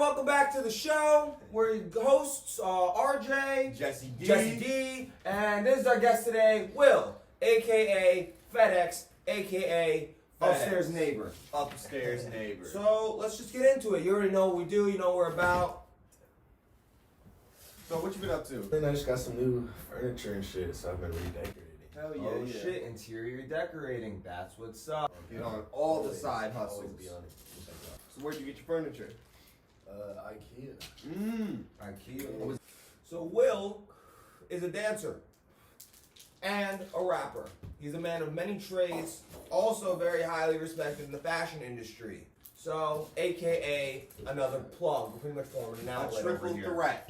welcome back to the show. We're your hosts, RJ, Jesse D, and this is our guest today, Will, aka Fedex, aka Upstairs Neighbor. Upstairs neighbor. So let's just get into it. You already know what we do, you know what we're about. So what you been up to? Then I just got some new furniture and shit, so I've been redecorating. Hell yeah, Oh yeah. shit, interior decorating, that's what's up. Get on all the side Always hustles. be on it. So where'd you get your furniture? Ikea. Ikea. So Will is a dancer and a rapper. He's a man of many trades, also very highly respected in the fashion industry. So, AKA another plug. We're pretty much forming an A outlet over triple here. threat.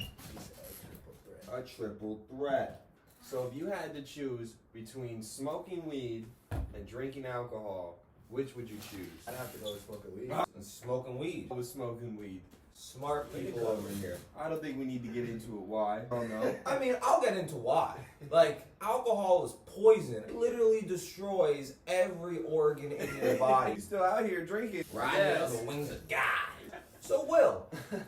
A triple threat. So if you had to choose between smoking weed and drinking alcohol, which would you choose? I'd have to go with smoking weed. And smoking weed. I was smoking weed. Smart people over here. I don't think we need to get into it. Why? I don't know. I mean, I'll get into why. Like, alcohol is poison. It literally destroys every organ in your body. You still out here drinking? Riding on the wings of God. So, Will,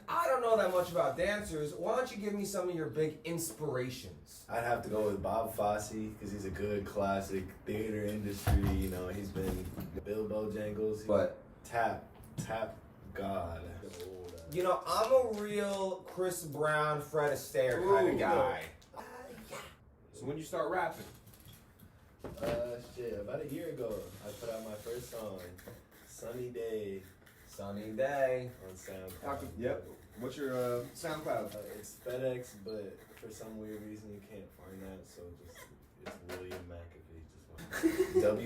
I don't know that much about dancers. Why don't you give me some of your big inspirations? I'd have to go with Bob Fosse because he's a good classic theater industry. You know, he's been Bilbo Jangles. But, Tap God. you know, I'm a real Chris Brown, Fred Astaire kind of Ooh. guy. So when you start rapping? Shit, about a year ago, I put out my first song, Sunny Day, Sunny day. on SoundCloud. Yep. What's your SoundCloud? It's Fedex, but for some weird reason you can't find that, so it's William McAfee. Just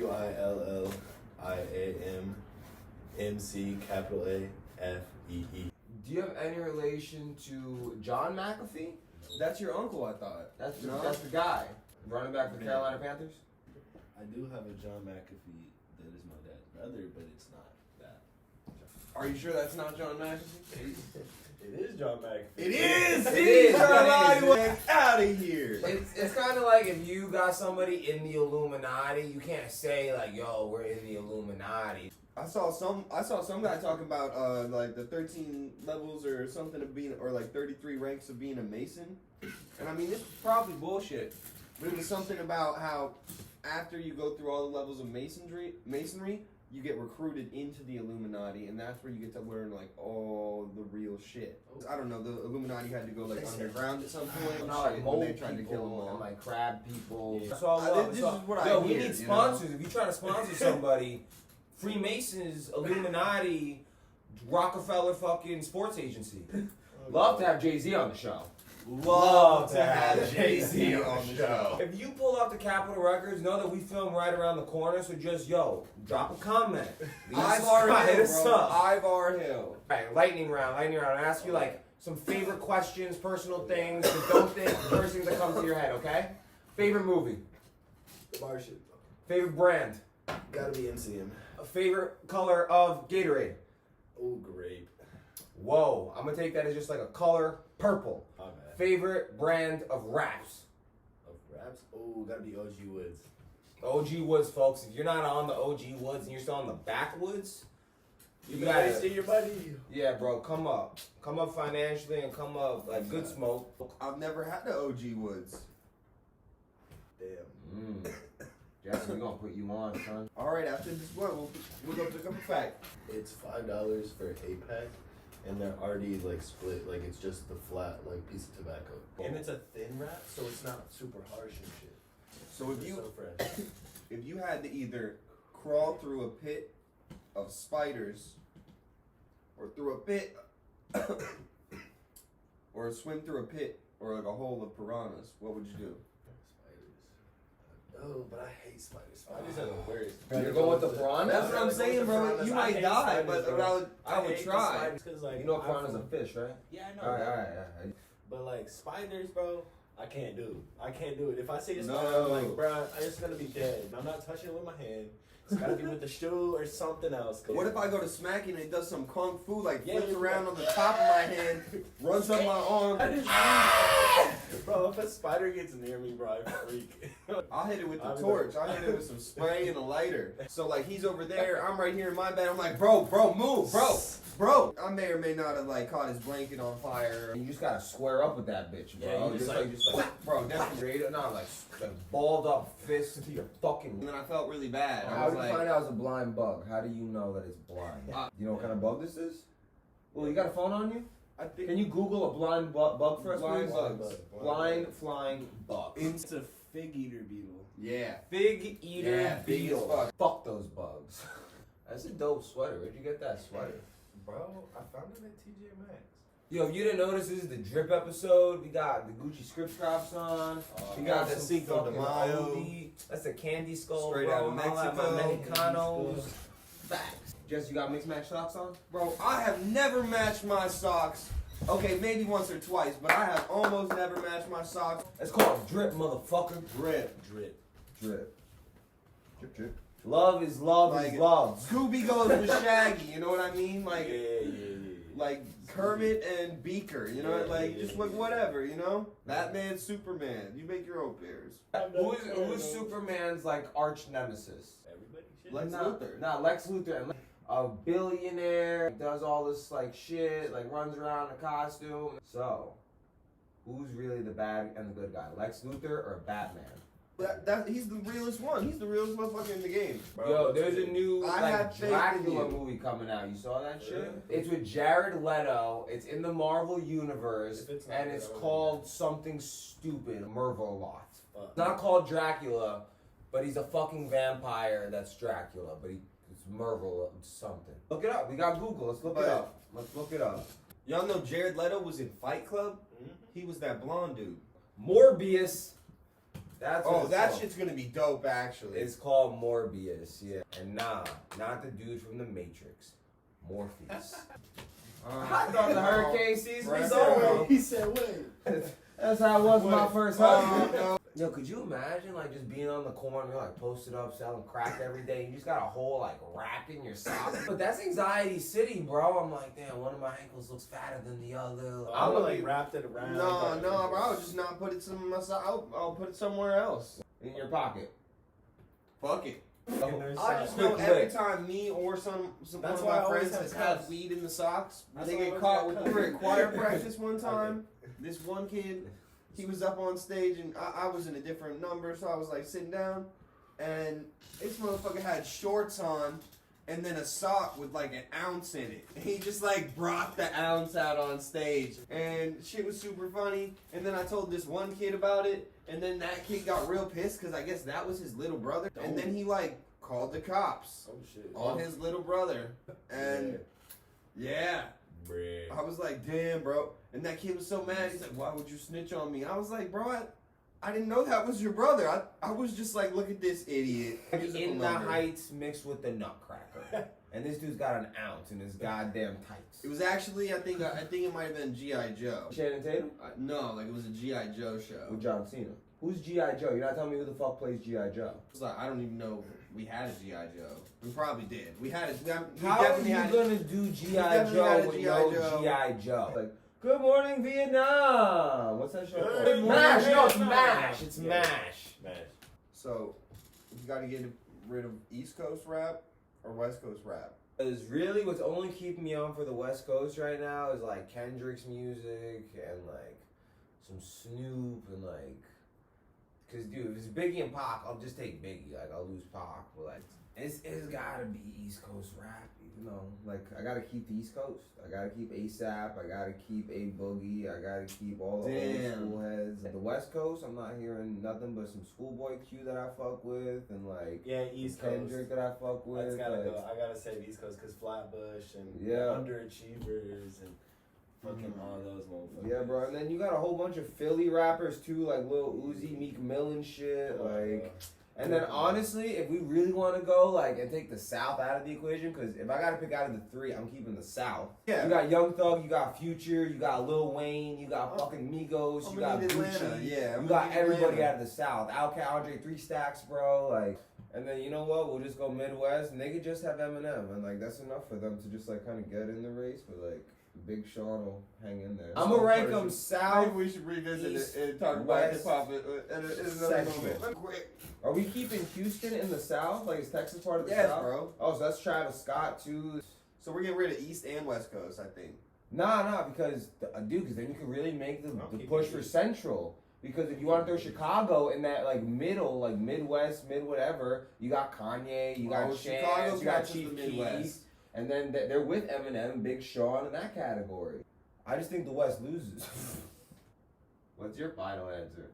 WILLIAMMC capital AFEE. Do you have any relation to John McAfee? That's your uncle, I thought. That's the guy. Running back for the Carolina Panthers? I do have a John McAfee that is my dad's brother, but it's not that. Are you sure that's not John McAfee? It is John McAfee. It is! It is, Everybody it is. was out of here! It's kind of like if you got somebody in the Illuminati, you can't say like, "Yo, we're in the Illuminati." I saw some guy talking about like the 13 levels or something of being, or like 33 ranks of being a Mason. And I mean, this is probably bullshit. But it was something about how after you go through all the levels of masonry, you get recruited into the Illuminati, and that's where you get to learn like all the real shit. I don't know, the Illuminati had to go like underground at some point. Not like when mole they tried to kill them people all. and like crab people. Yeah. So This is what I yo, we hear, need you sponsors. If you're trying to sponsor somebody, Freemasons, Illuminati, Rockefeller fucking sports agency. Love to have Jay-Z on the show. Love to have Jay-Z on the show. If you pull up the Capitol Records, know that we film right around the corner, so just, yo, drop a comment. Ivar Hit Hill, us bro. up. Ivar Hill. Alright, lightning round. I ask you like some favorite questions, personal things, but don't think the first thing that comes to your head, okay? Favorite movie? The Martian. Favorite brand? Gotta be MCM. A favorite color of Gatorade? Oh, grape. Whoa, I'm gonna take that as just like a color, purple. My bad. Favorite brand of wraps? Of raps? Oh, gotta be OG Woods. OG Woods, folks. If you're not on the OG Woods and you're still on the backwoods, you gotta gotta. see your buddy. Yeah, bro, come up. Come up financially and come up like good smoke. I've never had the OG Woods. Damn. Jesse, we're gonna put you on, son. All right, after this one, we'll go pick up a fact. It's $5 for a 8-pack, and they're already like split. Like it's just the flat like piece of tobacco. And it's a thin wrap, so it's not super harsh and shit. So It's so fresh. if you had to either crawl through a pit of spiders, or through a pit, or swim through a pit, or like a hole of piranhas, what would you do? Spiders. Oh, but I hate spiders. Spiders are the worst. You're going with the piranha? That's what I'm saying, bro. You might die, but I would try. Cause, like, You know piranha's a fish, right? Yeah, I know. Alright. But like spiders, bro, I can't do. I can't do it. If I see a No. spider, I'm like, bro, I'm just gonna be dead. I'm not touching it with my hand. It's gotta be with the shoe or something else. What if I go to smack it and it does some kung fu, like Yeah, flips yeah. around on the top of my hand, runs up my arm? That is Bro, if a spider gets near me, bro, I freak. I'll hit it with the I'm torch. I'll hit it with some spray and a lighter. So like he's over there, I'm right here in my bed. I'm like, bro, move, bro. I may or may not have like caught his blanket on fire. You just gotta square up with that bitch, bro. Yeah, you just like bro, definitely. Not like balled up fist to your fucking. And then I felt really bad. I How was do you like, find out it's a blind bug? How do you know that it's blind? You know what kind of bug this is? Well, you got a phone on you? I think Can you Google a blind bug for us, Blind please? bugs. Blind flying bug. It's a fig eater beetle. yeah. Fig eater Yeah, big as beetle. Fuck those bugs. That's a dope sweater. Where'd you get that sweater? Bro, I found it at TJ Maxx. Yo, if you didn't notice, this is the drip episode. We got the Gucci script drops on. We got the some Cinco de fucking Mayo. OD. That's a candy skull, Straight bro. out of Holla at Mexico. my Mexicanos. Facts. Jess, you got mixed match socks on? Bro, I have never matched my socks. Okay, maybe once or twice, but I have almost never matched my socks. That's called drip, motherfucker. Drip. Drip. Drip. Drip, drip. Love is love Like is love. Scooby goes with Shaggy, you know what I mean? Like, Yeah. like Kermit and Beaker, you know, Yeah, like yeah, just yeah. like whatever, you know. Batman, Superman, you make your own pairs. Who's Superman's like arch nemesis? Everybody shit. Lex Nah, Luthor. Nah, Lex Luthor. And a billionaire, does all this like shit, like runs around in a costume. So, who's really the bad and the good guy? Lex Luthor or Batman? He's the realest one. He's the realest motherfucker in the game. Bro, Yo, there's a new I like have faith in Dracula you. movie coming out. You saw that shit? Really? It's with Jared Leto. It's in the Marvel universe, If it's not and good, it's I wouldn't called something stupid, Mervolot. Fuck. It's not called Dracula, but he's a fucking vampire that's Dracula, but it's Mervil something. Look it up. We got Google. Let's look it up. Let's look it up. Y'all know Jared Leto was in Fight Club? Mhm. He was that blonde dude. Morbius. That's what Oh, it's that called. shit's gonna be dope, actually. It's called Morbius, yeah. And nah, not the dude from the Matrix. Morpheus. I thought the hurricane season Right. was over. He said, wait. That's how it was my first husband. no. Yo, could you imagine like just being on the corner, like posted up, selling crack every day, and you just got a whole like rack in your sock? But that's anxiety city, bro. I'm like, damn, one of my ankles looks fatter than the other. I would like wrapped it around. No, bro. I'll just not put it some. I'll put it somewhere else. In your pocket. Fuck it. And there's I just Quick know every click. time me or some That's one why I of my always friends have has had cuts. weed in the socks, That's they why I get always caught have with cuts. we were at choir practice one time. This one kid, he was up on stage and I was in a different number, so I was like sitting down, and this motherfucker had shorts on and then a sock with like an ounce in it. And he just like brought the ounce out on stage, and shit was super funny. And then I told this one kid about it, and then that kid got real pissed because I guess that was his little brother, and then he like called the cops Oh shit. on his little brother, and yeah. Bruh. I was like, damn, bro. And that kid was so mad. He's like, why would you snitch on me? I was like, bro, I didn't know that was your brother. I was just like, look at this idiot. In the Heights mixed with the Nutcracker. And this dude's got an ounce in his goddamn tights. It was actually, I think it might have been G.I. Joe. Channing Tatum? No, like it was a G.I. Joe show. With John Cena. Who's G.I. Joe? You're not telling me who the fuck plays G.I. Joe. It was like, I don't even know we had a G.I. Joe. We probably did. We had it. We How are definitely you had it. gonna do G.I. definitely Joe had a with G.I. no Joe. G.I. Joe? Like, good morning, Vietnam! What's that show Good called? morning, MASH! No, it's Vietnam. MASH! It's Yeah. MASH! Man. So, you got to get rid of East Coast rap or West Coast rap. Because really what's only keeping me on for the West Coast right now is like Kendrick's music and like some Snoop and like, cause dude, if it's Biggie and Pac, I'll just take Biggie. Like I'll lose Pac, but like it's gotta be East Coast rap. You know, like I gotta keep the East Coast. I gotta keep ASAP. I gotta keep A Boogie. I gotta keep all the old school heads. The West Coast, I'm not hearing nothing but some Schoolboy Q that I fuck with and like Yeah, East Coast. Kendrick that I fuck with. That's gotta like, go. I gotta say East Coast because Flatbush and Yeah. Underachievers and fucking all those motherfuckers. Yeah, bro, and then you got a whole bunch of Philly rappers too, like Lil Uzi, Meek Mill and shit, like. And then honestly, if we really want to go like and take the South out of the equation, because if I gotta pick out of the three, I'm keeping the South. Yeah. You got Young Thug, you got Future, you got Lil Wayne, you got fucking Migos, I'm you gonna got need Gucci, Atlanta, yeah, I'm you gonna got need everybody Atlanta. out of the South. Outkast, Andre 3 Stacks, bro, like. And then you know what? We'll just go Midwest, and they could just have Eminem, and like that's enough for them to just like kind of get in the race. But like Big Sean will hang in there. I'm gonna rank them Maybe south. we should revisit East, it and talk about West, hip hop in another Central. moment. Are we keeping Houston in the south? Like, is Texas part of the Yes, south? bro. Oh, so that's Travis Scott too. So we're getting rid of East and West Coast, I think. Nah, because because then you can really make the keep push it for East. Central. Because if you want to throw Chicago in that like middle, like Midwest, mid whatever, you got Kanye, you got Chicago Chance, you got counts as Chief the Keef, Midwest. and then they're with Eminem, Big Sean in that category. I just think the West loses. What's your final answer?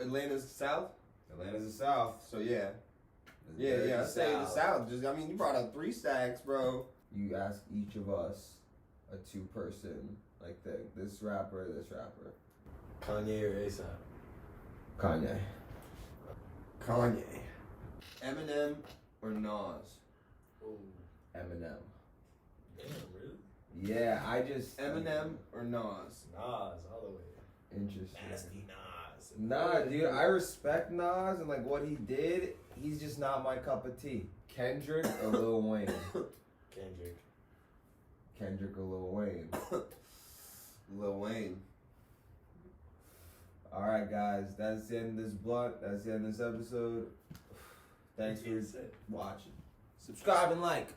Atlanta's South? Atlanta's the South. So yeah. Yeah, Dirty I say the South. Just I mean you brought up 3 stacks, bro. You ask each of us a 2-person like thing. This rapper. Kanye or ASAP? Kanye. Kanye. Eminem or Nas? Oh, Eminem. damn, really? Yeah, I just Eminem or Nas? Nas, all the way. Interesting. Nasty Nas. Nah, dude, I respect Nas and like what he did. He's just not my cup of tea. Kendrick or Lil Wayne? Kendrick. Kendrick or Lil Wayne? Lil Wayne. All right, guys, that's the end of this blunt. That's the end of this episode. Thanks for watching. Subscribe and like.